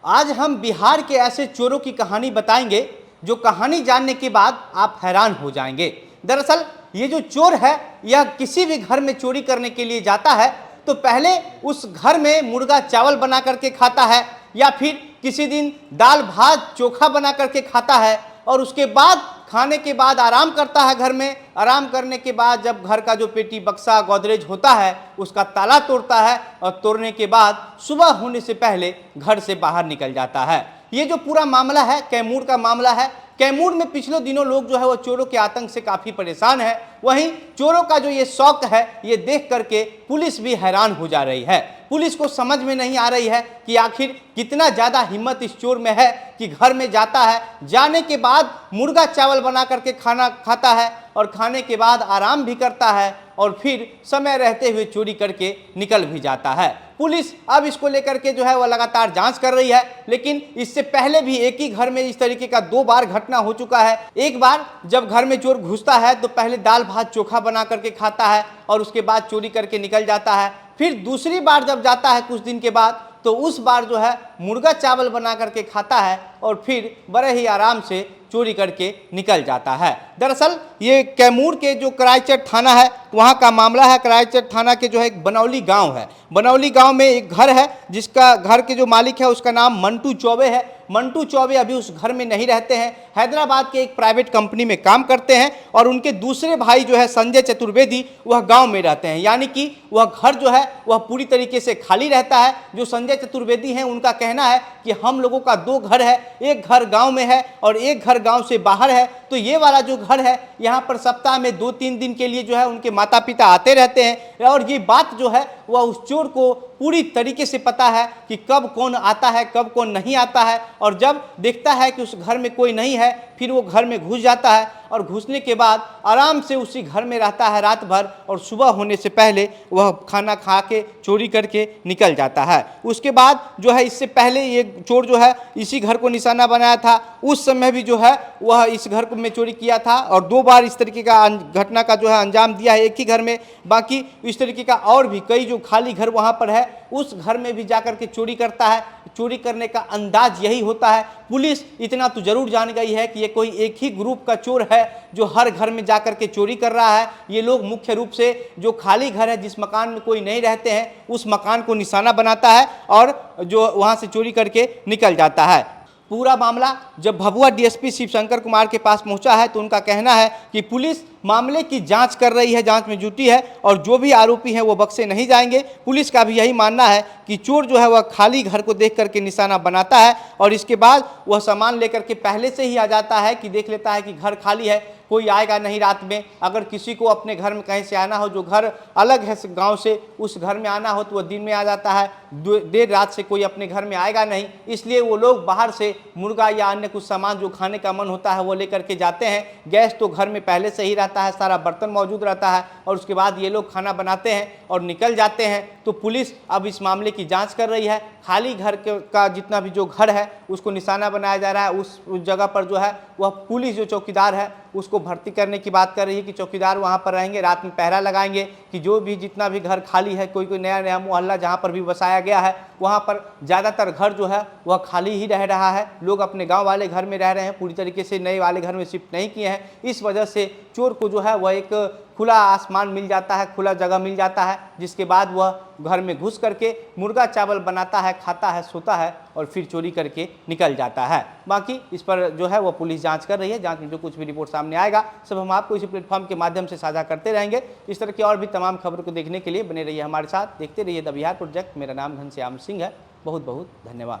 आज हम बिहार के ऐसे चोरों की कहानी बताएंगे जो कहानी जानने के बाद आप हैरान हो जाएंगे। दरअसल ये जो चोर है यह किसी भी घर में चोरी करने के लिए जाता है तो पहले उस घर में मुर्गा चावल बना करके खाता है या फिर किसी दिन दाल भात चोखा बना करके खाता है और उसके बाद खाने के बाद आराम करता है। घर में आराम करने के बाद जब घर का जो पेटी बक्सा गोदरेज होता है उसका ताला तोड़ता है और तोड़ने के बाद सुबह होने से पहले घर से बाहर निकल जाता है। ये जो पूरा मामला है कैमूर का मामला है। कैमूर में पिछले दिनों लोग जो है वो चोरों के आतंक से काफ़ी परेशान है। वहीं चोरों का जो ये शौक है ये देख करके पुलिस भी हैरान हो जा रही है। पुलिस को समझ में नहीं आ रही है कि आखिर कितना ज़्यादा हिम्मत इस चोर में है कि घर में जाता है, जाने के बाद मुर्गा चावल बना करके खाना खाता है और खाने के बाद आराम भी करता है और फिर समय रहते हुए चोरी करके निकल भी जाता है। पुलिस अब इसको लेकर के जो है वह लगातार जांच कर रही है, लेकिन इससे पहले भी एक ही घर में इस तरीके का 2 बार घटना हो चुका है। एक बार जब घर में चोर घुसता है तो पहले दाल भात चोखा बना करके खाता है और उसके बाद चोरी करके निकल जाता है। फिर दूसरी बार जब जाता है कुछ दिन के बाद तो उस बार जो है मुर्गा चावल बना करके खाता है और फिर बड़े ही आराम से चोरी करके निकल जाता है। दरअसल ये कैमूर के जो करायचट थाना है वहाँ का मामला है। करायचट थाना के जो है एक बनौली गांव है। बनौली गांव में एक घर है जिसका घर के जो मालिक है उसका नाम मंटू चौबे है। मंटू चौबे अभी उस घर में नहीं रहते हैं, हैदराबाद के एक प्राइवेट कंपनी में काम करते हैं और उनके दूसरे भाई जो है संजय चतुर्वेदी वह गांव में रहते हैं। यानी कि वह घर जो है वह पूरी तरीके से खाली रहता है। जो संजय चतुर्वेदी हैं उनका कहना है कि हम लोगों का 2 घर है, एक घर गांव में है और एक घर गांव से बाहर है। तो ये वाला जो घर है यहाँ पर सप्ताह में 2-3 दिन के लिए जो है उनके माता पिता आते रहते हैं और ये बात जो है वह उस चोर को पूरी तरीके से पता है कि कब कौन आता है कब कौन नहीं आता है। और जब देखता है कि उस घर में कोई नहीं है फिर वो घर में घुस जाता है और घुसने के बाद आराम से उसी घर में रहता है रात भर और सुबह होने से पहले वह खाना खा के चोरी करके निकल जाता है। उसके बाद जो है इससे पहले ये चोर जो है इसी घर को निशाना बनाया था। उस समय भी जो है वह इस घर में चोरी किया था और 2 बार इस तरीके का घटना का जो है अंजाम दिया है एक ही घर में। बाकी इस तरीके का और भी कई जो खाली घर वहाँ पर है उस घर में भी जाकर के चोरी करता है। चोरी करने का अंदाज यही होता है। पुलिस इतना तो जरूर जान गई है कि ये कोई एक ही ग्रुप का चोर है जो हर घर में जाकर के चोरी कर रहा है। ये लोग मुख्य रूप से जो खाली घर है जिस मकान में कोई नहीं रहते हैं उस मकान को निशाना बनाता है और जो वहां से चोरी करके निकल जाता है। पूरा मामला जब भभुआ डीएसपी शिवशंकर कुमार के पास पहुंचा है तो उनका कहना है कि पुलिस मामले की जांच कर रही है, जांच में जुटी है और जो भी आरोपी हैं वो बख्शे नहीं जाएंगे। पुलिस का भी यही मानना है कि चोर जो है वह खाली घर को देख करके निशाना बनाता है और इसके बाद वह सामान लेकर के पहले से ही आ जाता है कि देख लेता है कि घर खाली है, कोई आएगा नहीं रात में। अगर किसी को अपने घर में कहीं से आना हो जो घर अलग है गांव से, उस घर में आना हो तो वह दिन में आ जाता है, देर रात से कोई अपने घर में आएगा नहीं। इसलिए वो लोग बाहर से मुर्गा या अन्य कुछ सामान जो खाने का मन होता है वो लेकर के जाते हैं। गैस तो घर में पहले से ही रहता है, सारा बर्तन मौजूद रहता है और उसके बाद ये लोग खाना बनाते हैं और निकल जाते हैं। तो पुलिस अब इस मामले की जांच कर रही है। खाली घर का जितना भी जो घर है उसको निशाना बनाया जा रहा है। उस जगह पर जो है वह पुलिस जो चौकीदार है उसको भर्ती करने की बात कर रही है कि चौकीदार वहां पर रहेंगे, रात में पहरा लगाएंगे कि जो भी जितना भी घर खाली है, कोई नया मोहल्ला जहां पर भी बसाया गया है वहां पर ज़्यादातर घर जो है वह खाली ही रह रहा है। लोग अपने गांव वाले घर में रह रहे हैं, पूरी तरीके से नए वाले घर में शिफ्ट नहीं किए हैं। इस वजह से चोर को जो है वह एक खुला आसमान मिल जाता है, खुला जगह मिल जाता है, जिसके बाद वह घर में घुस करके मुर्गा चावल बनाता है, खाता है, सोता है और फिर चोरी करके निकल जाता है। बाकी इस पर जो है वो पुलिस जांच कर रही है। जांच में जो कुछ भी रिपोर्ट सामने आएगा सब हम आपको इसी प्लेटफॉर्म के माध्यम से साझा करते रहेंगे। इस तरह की और भी तमाम खबरों को देखने के लिए बने रहिए हमारे साथ, देखते रहिए द बिहार प्रोजेक्ट। मेरा नाम घनश्याम सिंह है। बहुत बहुत धन्यवाद।